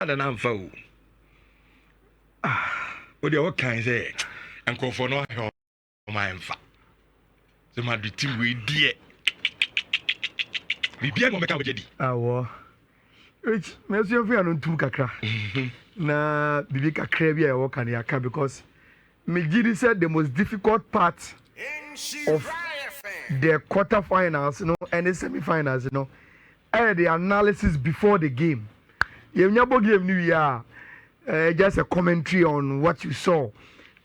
and I'm foul. What the what can I say? And call for no my infa. The Madrid team we dear. We be going to make a Awo. Rich, me so fi anu tum kakra. Na bibi kakra bi a wo kan ya ka because me gidi said the most difficult part of the quarterfinals, and the semi-finals, and the analysis before the game. You never game new year. Just a commentary on what you saw.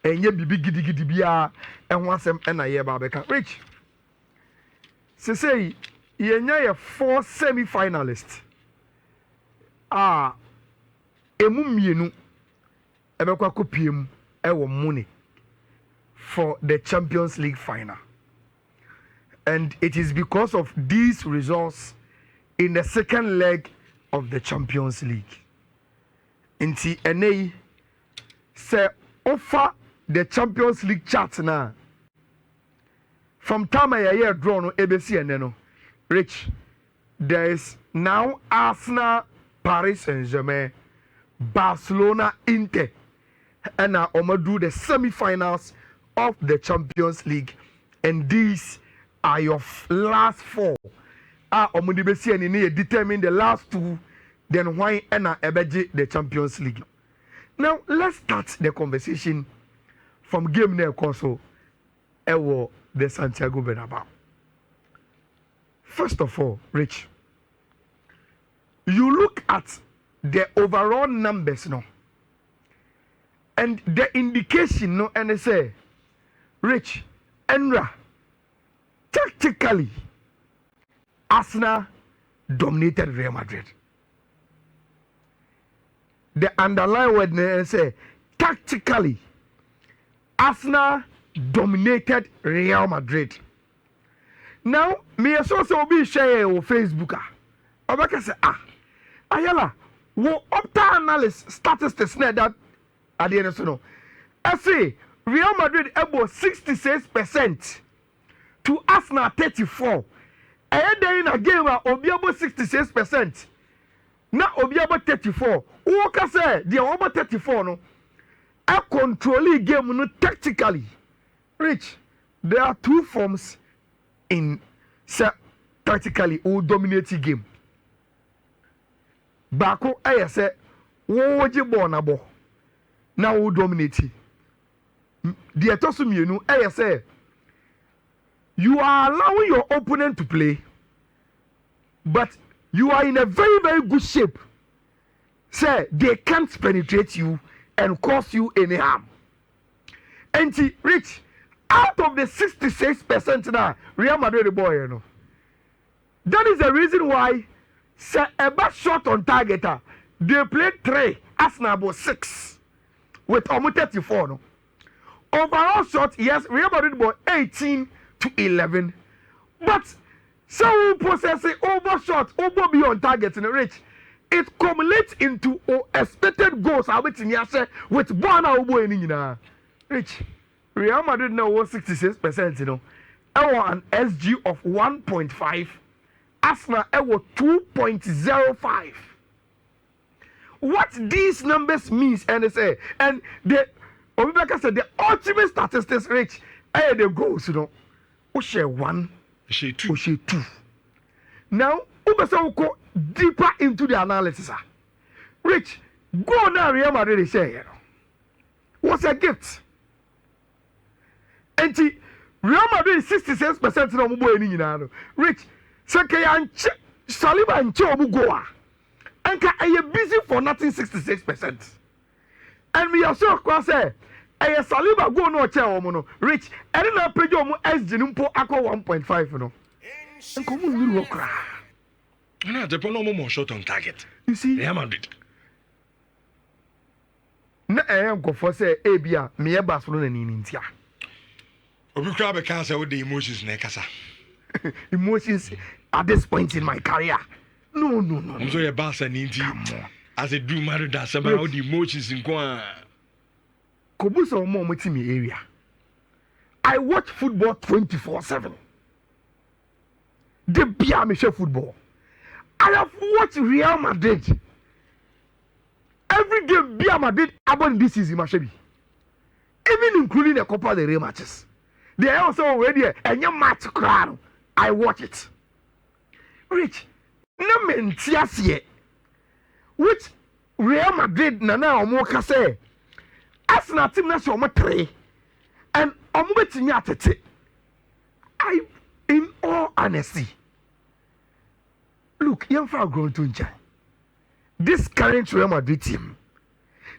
And you be gidi bia and once and a year babeka. Rich. Say you 4 semi-finalists. Emu mienu ebekwa kopiem ewo money for the Champions League final. And it is because of these results in the second leg of the Champions League. Inti enei say offer the Champions League chart now. From time I hear draw no ABC and no. Rich, there is now Arsenal, Paris Saint-Germain, Barcelona, Inter, and now do the semi-finals of the Champions League, and these are your last 4. Determine the last 2, then why and ebeje the Champions League. Now let's start the conversation from game near Koso, Ewo the Santiago Bernabeu. First of all, Rich, you look at the overall numbers now, and the indication no, and they say, Rich, Enra, tactically, Arsenal dominated Real Madrid. The underlying word they say, tactically, Arsenal dominated Real Madrid. Now, me also be share on Facebook. Obaka say, Ayala, wo opta analysis statistics na that at the end of no. I say Real Madrid able 66% to Arsenal 34. And then in a game where obi able 66%. Na obi able 34. Who can say the over 34 no? I control game no tactically. Rich, there are 2 forms in tactically who dominate the game. Bako I say wo je ball na ball. Now who dominate. The etosumienu I say you are allowing your opponent to play, but you are in a very, very good shape. Say they can't penetrate you and cause you any harm. And Rich, out of the 66% now, Real Madrid boy, that is the reason why say a shot on target. They played 3, Arsenal was 6 with almost 34. No? Overall shot, yes, Real Madrid boy 18 to 11. But so possessing overshot, over beyond target in the Rich. It cumulates into expected goals. I wait in Yasha with Barca in Rich. Real Madrid now was 66%, an SG of 1.5. Arsenal 2.05. What these numbers means, and they say, and the Obibeka said the ultimate statistics, Rich, the goals, we share 1, we share 2. Now, Ubesa go deeper into the analysis. Rich, go now, Real Madrid share. What's a gift? And Real Madrid 66% no mo any nyina. Rich, Sakayan Saliba and Chobu Goa. And I busy for nothing 66%. And we also cross say Saliba go no chair no. Rich, and then I pay you SG Numpo Ako 1.5 no. And come on, you work. No, the problem more shot on target. You see, Real Madrid. Na go for say Abia me Barcelona ni ntia. Obi kra be can say with the emotions na kasa. Emotions at this point in my career. No. I'm so your Barca ni nti. As a do matter that some how the emotions in kwa. Kobuso mo motimi area. I watch football 24/7. The Bia me football. I have watched Real Madrid every game be Madrid about this season, Mashabi. Even including the Copa del Rey matches. They are also already a new match crown. I watch it. Rich, no mentias which Real Madrid nana omo say Arsenal team na so three and omo betimi atete. I in all honesty look, young for grown to enjoy. This current Real Madrid team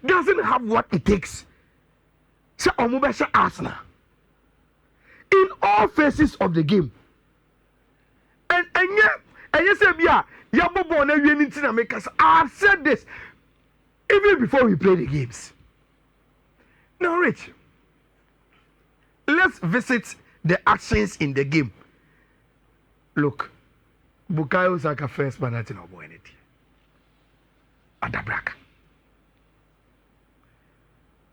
doesn't have what it takes. So omo be Arsenal in all phases of the game. And yes, I've said this even before we play the games. Now, Rich, let's visit the actions in the game. Look, Bukayo Saka first penalty no boy anything. At the Barca.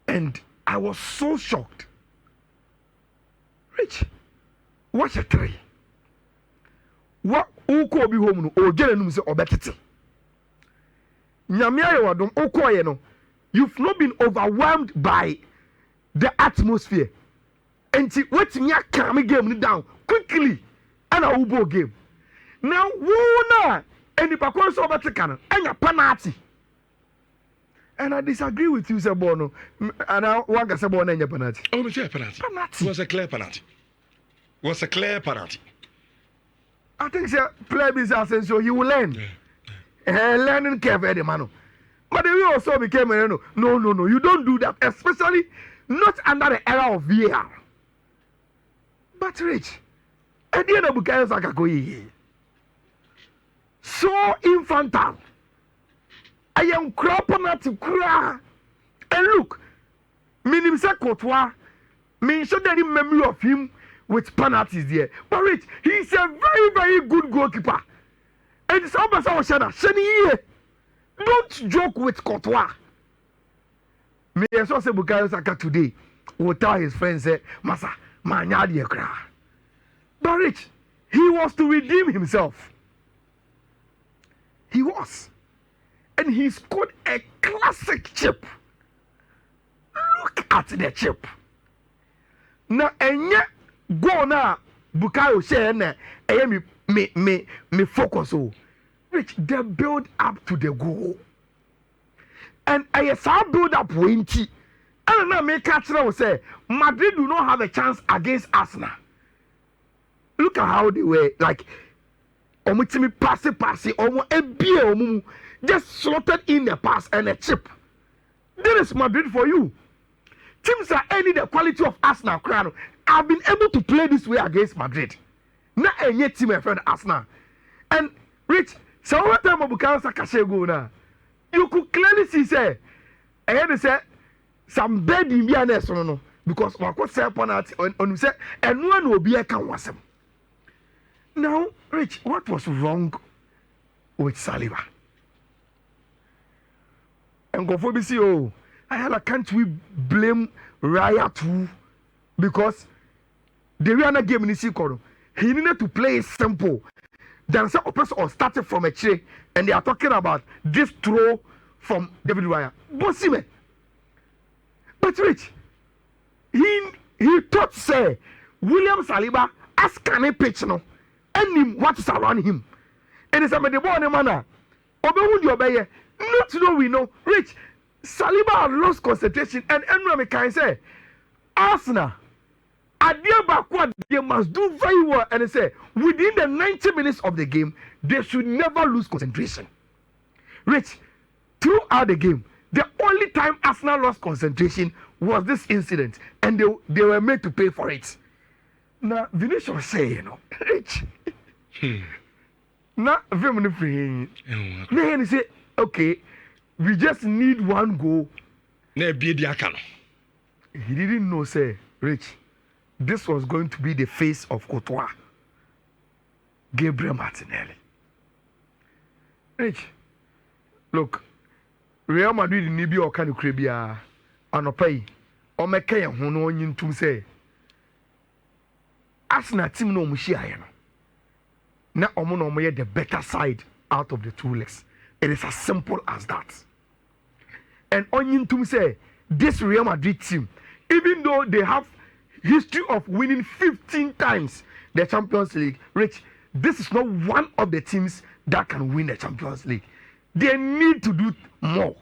And I was so shocked. Rich, watch a three. What uko bi home no o gele num se obetete nyamia ye wadom uko ye no, you've not been overwhelmed by the atmosphere and what me calm game ni down quickly and a ubo game now wona eni pakon so obeteka no enya penalty and I disagree with you say bono and I want to say bono enya penalty. Oh, it's a penalty. It was a clear penalty. It was a clear penalty. I think play business and so you will learn. Learning curve, Eddie Mano. But we also became no. You don't do that, especially not under the era of VAR. But Rich, at the end of Bukayo Saka so infantile. I am cropping out to cry. And look, minim say Courtois, me show any memory of him with penalties there. But Rich, he's a very, very good goalkeeper. And it's almost our Shani. Don't joke with Courtois. Me as well say Bukayo Saka today will tell his friends say, Masa, manyadi ekra. But Rich, he was to redeem himself. He was. And he scored a classic chip. Look at the chip. Now, and yet, go now, Bukayo share na me focus o. Which they build up to the goal. And I saw build up 20. And now me catch now say Madrid do not have a chance against Arsenal. Look at how they were like omutimi pass omo ebie omo just slotted in a pass and a chip. That is Madrid for you. Teams are any the quality of Arsenal crown. I've been able to play this way against Madrid. Not any team, my friend Arsenal. And Rich, so what time Bukayo Saka go now? You could clearly see say, I had to say some bad in no because what was say penalty on say and one will be a can was him. Now, Rich, what was wrong with Saliba? And go for BCO. Can't we blame Raya too? Because the Rihanna game in the he needed to play simple. Then some person or started from a chair and they are talking about this throw from David Raya. Bossime. But Rich, he thought say William Saliba ask can pitch no and him what is around him. And it's a the ball manner. Obey obey. Not know we know. Rich, Saliba had lost concentration and Emre can say Arsenal they must do very well and they say within the 90 minutes of the game they should never lose concentration. Rich, throughout the game the only time Arsenal lost concentration was this incident and they were made to pay for it. Now Vinicius say Rich now very free now he say okay we just need one goal. He didn't know say Rich, this was going to be the face of Courtois, Gabriel Martinelli. Rich, look, Real Madrid ni bi o kan krabia anopai o meka ye ho no nyintum say Arsenal team no mo hia no na omo no mo the better side out of the two legs. It is as simple as that. and onion to say this Real Madrid team, even though they have history of winning 15 times the Champions League, Rich, this is not one of the teams that can win the Champions League. They need to do more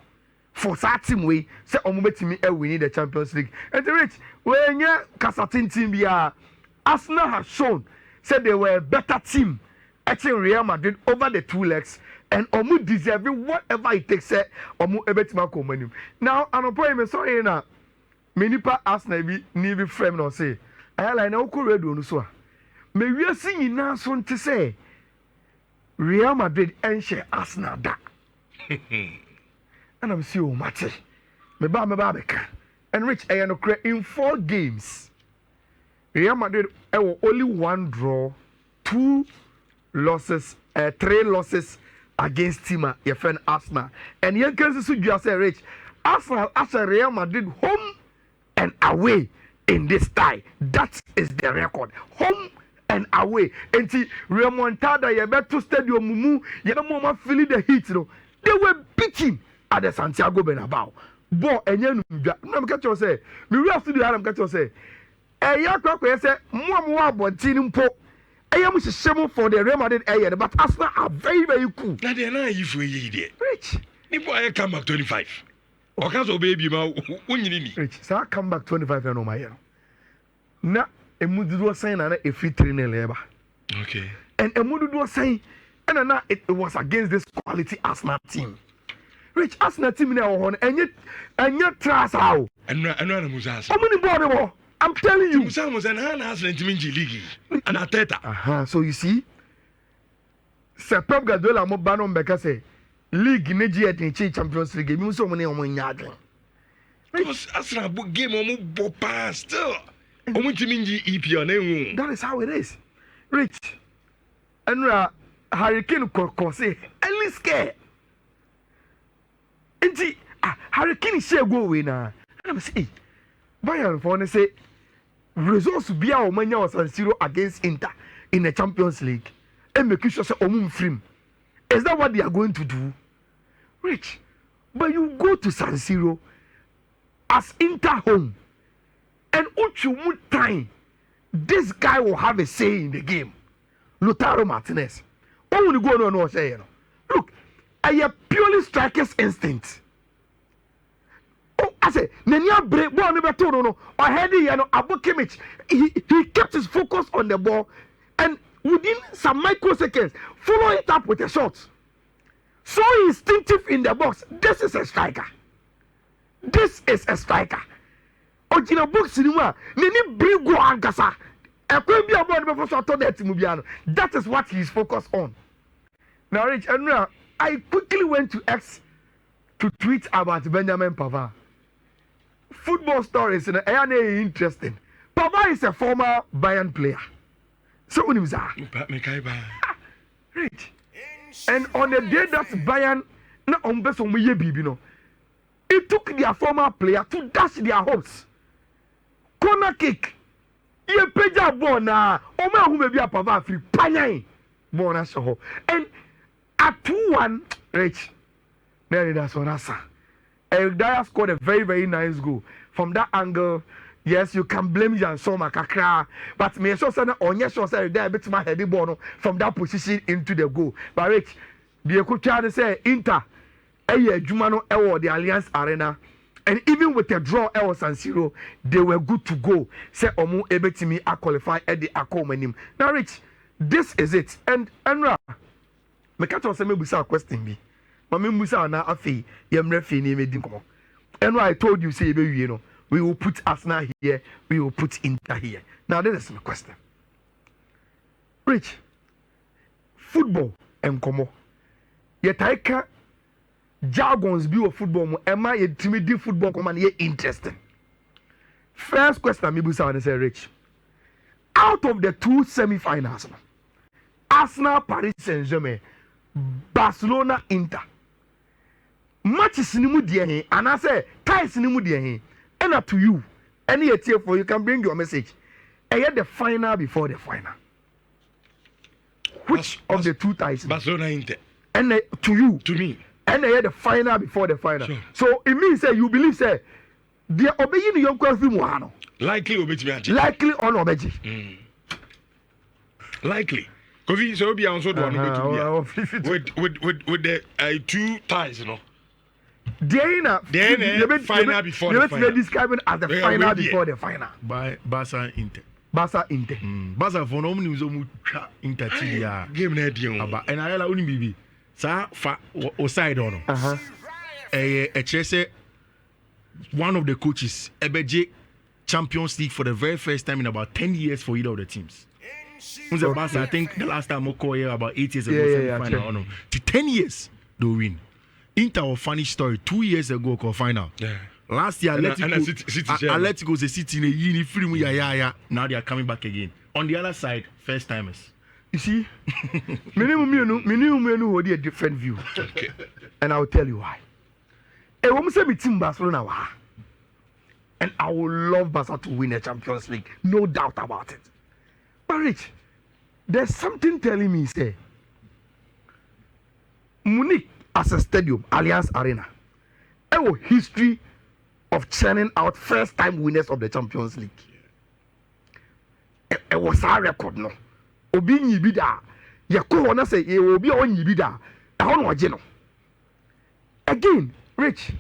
for that team way. Say Omubetimi winning the Champions League. And Rich, when you Kasatin team here, Arsenal has shown said they were a better team actually Real Madrid over the 2 legs. And Omu deserving whatever it takes. Say Omu Ebetima Komanium. Now, I'm probably sorry now. Many pa Arsenal be frame no say. I like now ko redo no so. Me wiase nyina so nte say Real Madrid enche Arsenal da. And I'm see o mate. Me ba beka. And Rich no in 4 games. Real Madrid only 1 draw, 2 losses, 3 losses against team your friend Arsenal. And you can see you say Rich Arsenal as a Real Madrid home and away in this tie. That is the record. Home and away. And see Remontada, you better stadium mumu, you know mama feeling the heat. You know. They were beating at the Santiago Bernabeu. Bo and you know catch you say, me real studio Adam catch you say. Ya kwa say mo abontin mpo. Am shame for the Real Madrid area, but Arsenal are very, very cool. Now they are not if we idiot. Rich. If I come back 25. Or can baby ma Rich. So I come back 25 and my year. Na emudu sign and a free training labor. Okay. And emudu was saying, and now it was against this quality Arsenal team. Rich Arsenal team now and yet trust how. And no Musa. How many body? I'm telling you. Musa was an Arsenal team in League. And Ateta. So you see, Sir Pep Guardiola mo banon beka say league neji at Champions League. You so many on yard. Because Arsenal game on pass still. That is how it is. Rich. And Hurricane ko say any scare. Enti Hurricane share go away na. I'm say Bayern for say results be our mania was 0 against Inter in the Champions League. And make sure say free. Is that what they are going to do? Rich. But you go to San Siro as Inter home. And Uchu time, this guy will have a say in the game. Lautaro Martinez. What will you go on say? You know? Look, I have purely striker's instinct. Oh, I say, Nenya break ball never told no. I had it, Abu Kimmich. He kept his focus on the ball, and within some microseconds, follow it up with a shot. So instinctive in the box. This is a striker. This is a striker. Original book cinema, Nini Brigo Ankasa. That is what he's focused on. Now, Rich, and now I quickly went to X to tweet about Benjamin Pavard. Football stories in the interesting. Pavard is a former Bayern player. So when he was Rich. And on the day that Bayern not on best on me, it took their former player to dash their hopes. Corner kick. Ye peja bona. Oma who may be a Pavard free. Panyan. Bona show. And at 2-1, Rich. There that's what I saw. Eric Dyer scored a very, very nice goal. From that angle, yes, you can blame Jan Soma Kakra. But me so say on yes, so say there bit my heady ball from that position into the goal. But Rich, the coach say Inter, Jumano the Alliance Arena. And even with a draw, San Siro, they were good to go. Say Omu Ebetimi a qualify at the Akomanim. Now, Rich, this is it. And Ra, me catch on some busa question me. Mami Musa na afi yemrefi ni medinko. And I told you say you know we will put Arsenal here, we will put Inter here. Now this is my question. Rich, football and komo. Yetaika jargons be of football mo am I intimidating football come and ye interesting. First question me busa and say Rich. Out of the 2 semi-finals, Arsenal, Paris Saint-Germain, Barcelona, Inter. Matches ni mu die he and I say ties ni mu die he. And to you, any ETF for you can bring your message. And yet the final before the final. Which of the 2 ties? Barcelona, Inter. And to you, to me, and they had the final before the final. Sure. So it means that you believe say the obeying the young question one. Likely obey. Likely on obey. Likely. Kofi so be also do with the 2 ties, you know. Then final before the final. Let's describe it as the final before the final. By Barca Inter. Barca Inter. Barca for no news on Inter game na di on. And I la uni bibi. Sa fa o side on. One of the coaches Ebeje Champions League for the very first time in about 10 years for either of the teams. Barca, I think the last time I called here about 8 years ago, semi-final. To 10 years, they'll win. Inter, a funny story, 2 years ago, called final. Yeah. Last year, Atletico was a city in a uniform. Now they are coming back again. On the other side, first timers. You see, minimum hold a different view. Okay. And I'll tell you why. A woman said, "Team Barcelona," and I would love Barca to win a Champions League, no doubt about it. But Rich, there's something telling me, say, Munich as a stadium, Allianz Arena, a history of churning out first-time winners of the Champions League. It was our record, no. Obi nyibida, yako na say, obi on nyibida, no. Again, Rich,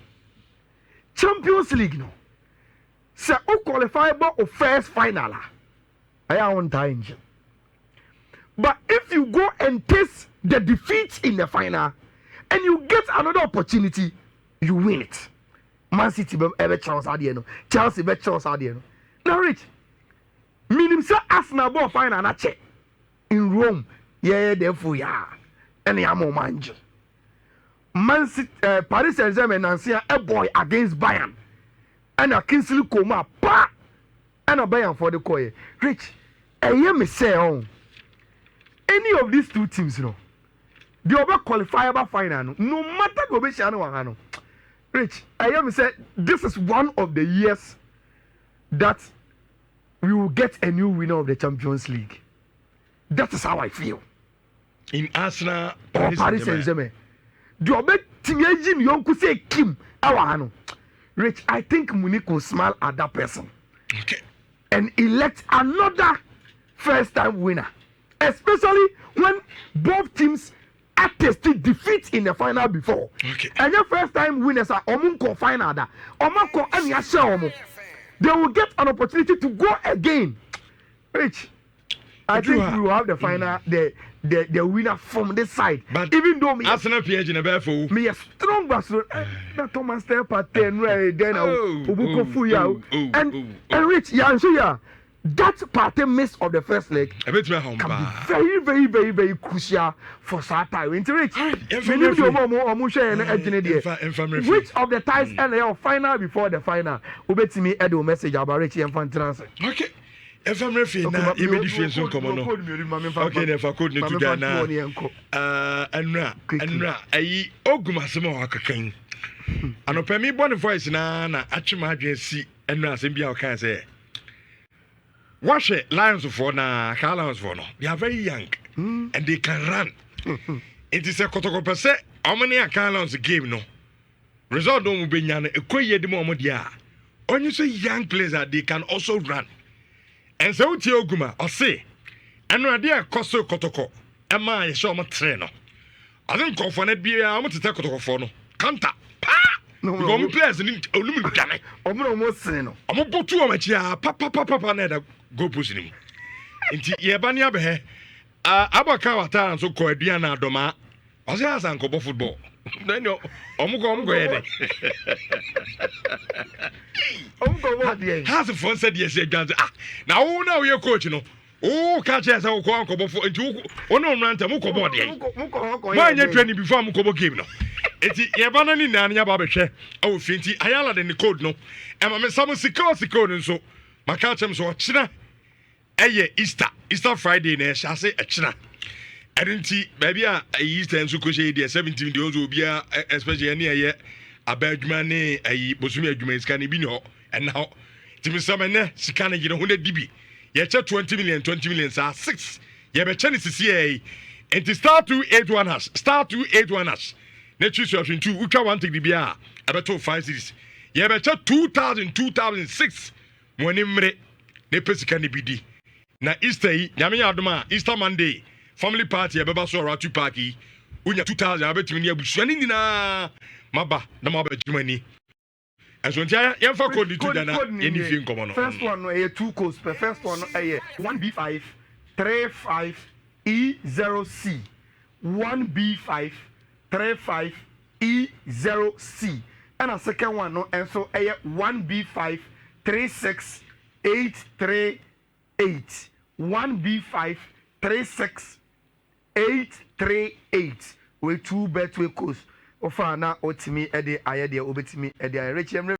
Champions League, no. Say, who qualify for first final? I want time. But if you go and taste the defeat in the final and you get another opportunity, you win it. Man City ever chance adieno, Chelsea ever chance adieno. Now, Rich, minimum say Arsenal ball final na check in Rome. Yeah, therefore yeah, and I'm on manager. Man City, Paris Saint-Germain and see a boy against Bayern, and a Kingsley Coman, pa, and a Bayern for the coy. Rich. I hear me say, any of these two teams, you know, they over qualifiable final. No matter go be shano. Rich, I hear me say, this is one of the years that we will get a new winner of the Champions League. That is how I feel. In Arsenal or Paris Saint-Germain. The obe teenage young say Kim Awano. Rich, I think Munich will smile at that person. Okay. And elect another first-time winner, especially when both teams have tasted defeat in the final before. Okay. And your first-time winners are Omunko final. Omunko and Yasha. They will get an opportunity to go again. Rich, I think we will have the final, the winner from this side. But even though me Arsenal PH in a bear for me a strong Barcelona, that Thomas step at 10 right then and Rich, yeah, so yeah. That party miss of the first leg can be very, very, very, very crucial for Sata. Which of the ties and final before the final? Ubet me a message about Richie and Fantrance. Okay. If I'm referring now, you may difference on common. Okay, never could not to Ghana. And I Oguma Samo Hakakin. And open me one voice na Achima see and Nasibia can say. Watch it, Lions for na Lions for no. They are very young and they can run. It is a Kotoko per se. How many are Lions game no? Result don't be yan a quay de Momodia. When you say young players that they can also run. And so Tioguma or say, and no idea Costo Kotoko. Am I show my trainer? I don't call for it be I want to take Kotoko for no. Kanta. No, we players in Olympic Ghana. Almost no. I'm a boat to a match. Papa, never go pushing him. Into Yabania Behe. Abakawa so called Diana Doma. I say, as Uncle football. Then you're Omugo. Has a phone said yes, now you're coach, you know. Oh, catch us our Uncle for into one on Ranta Muko body. Why you training before Mukobo game? It's Yabana in Nanya Babache. Oh, Finty, Ayala than the code no. And I'm a summer code and so. My catch him so China. Easter Friday, and I say a China. I didn't see baby Easter and Sukushi, the 17 years will be especially any year. A bad man, a Bosumia Juma's can be no. And now, Timmy Summer, she can't get 100 dB. Yet 20 million are 6. You have a chance to see and to start 281 us. Start 281 us. Nature Session 2, Uka 1 take the Bia, about 5 cities. You have 2006 when Imre, the Pesicani BD. Na Easter, Yami Adama, Easter Monday, family party, a Baba Sora 2 party, Unya 2000, I bet you near Bushanina, Maba, the Maba Germany. And so, yeah, for code to anything common. First one, a 2 codes per first one, a 1B5, 35 E0C. 1B5, 35 E0C. And a second one, no, and so a 1B5, 36 838. 1B5, 36 838. We 2 Betway codes. Offer now, Otimi, Eddie, Ayadi, Obetimi, Eddie, Rich.